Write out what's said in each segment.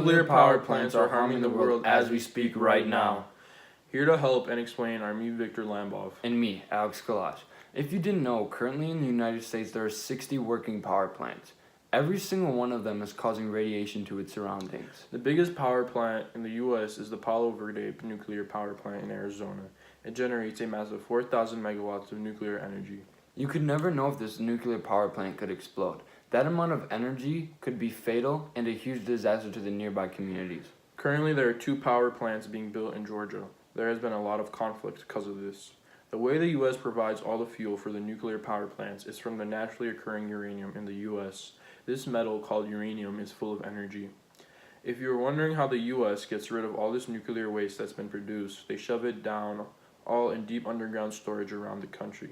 Nuclear power plants are harming the world as we speak right now. Here to help and explain are me, Victor Lambov. And me, Alex Kalash. If you didn't know, currently in the United States there are 60 working power plants. Every single one of them is causing radiation to its surroundings. The biggest power plant in the U.S. is the Palo Verde nuclear power plant in Arizona. It generates a massive 4,000 megawatts of nuclear energy. You could never know if this nuclear power plant could explode. That amount of energy could be fatal and a huge disaster to the nearby communities. Currently, there are 2 power plants being built in Georgia. There has been a lot of conflict because of this. The way the U.S. provides all the fuel for the nuclear power plants is from the naturally occurring uranium in the U.S. This metal, called uranium, is full of energy. If you're wondering how the U.S. gets rid of all this nuclear waste that's been produced, they shove it down all in deep underground storage around the country.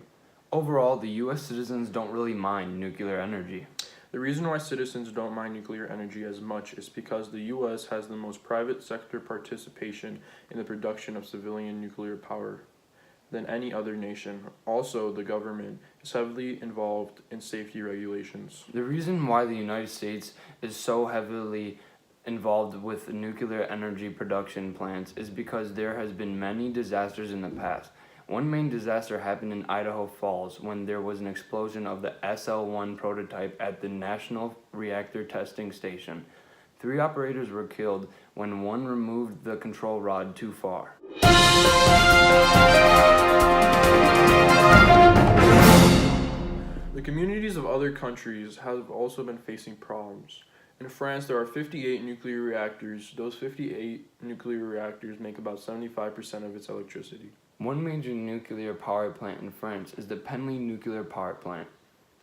Overall, the U.S. citizens don't really mind nuclear energy. The reason why citizens don't mind nuclear energy as much is because the U.S. has the most private sector participation in the production of civilian nuclear power than any other nation. Also, the government is heavily involved in safety regulations. The reason why the United States is so heavily involved with nuclear energy production plants is because there has been many disasters in the past. One main disaster happened in Idaho Falls when there was an explosion of the SL-1 prototype at the National Reactor Testing Station. 3 operators were killed when one removed the control rod too far. The communities of other countries have also been facing problems. In France, there are 58 nuclear reactors. Those 58 nuclear reactors make about 75% of its electricity. One major nuclear power plant in France is the Penly Nuclear Power Plant.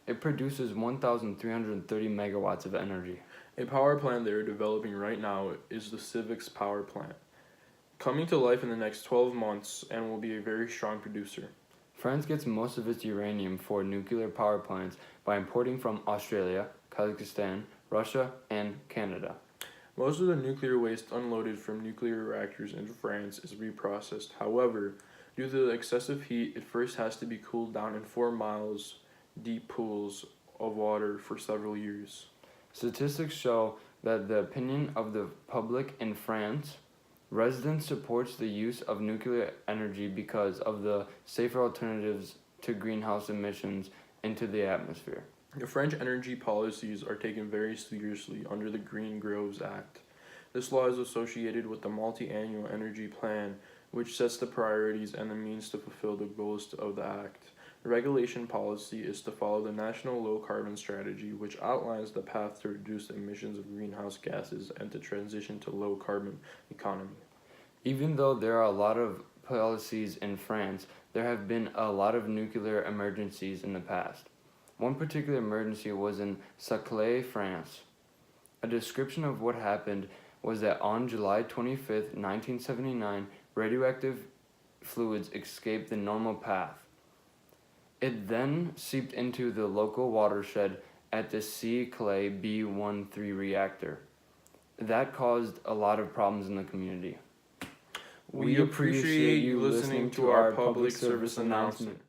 It produces 1,330 megawatts of energy. A power plant they are developing right now is the Civics Power Plant, coming to life in the next 12 months and will be a very strong producer. France gets most of its uranium for nuclear power plants by importing from Australia, Kazakhstan, Russia, and Canada. Most of the nuclear waste unloaded from nuclear reactors in France is reprocessed. However, due to the excessive heat, it first has to be cooled down in 4 miles deep pools of water for several years. Statistics show that the opinion of the public in France, residents supports the use of nuclear energy because of the safer alternatives to greenhouse emissions into the atmosphere. The French energy policies are taken very seriously under the Green Groves Act. This law is associated with the Multi-Annual Energy Plan, which sets the priorities and the means to fulfill the goals of the Act. The regulation policy is to follow the National Low Carbon Strategy, which outlines the path to reduce emissions of greenhouse gases and to transition to low carbon economy. Even though there are a lot of policies in France, there have been a lot of nuclear emergencies in the past. One particular emergency was in Saclay, France. A description of what happened was that on July 25, 1979, radioactive fluids escaped the normal path. It then seeped into the local watershed at the Saclay B13 reactor. That caused a lot of problems in the community. We appreciate you listening to our public service announcement.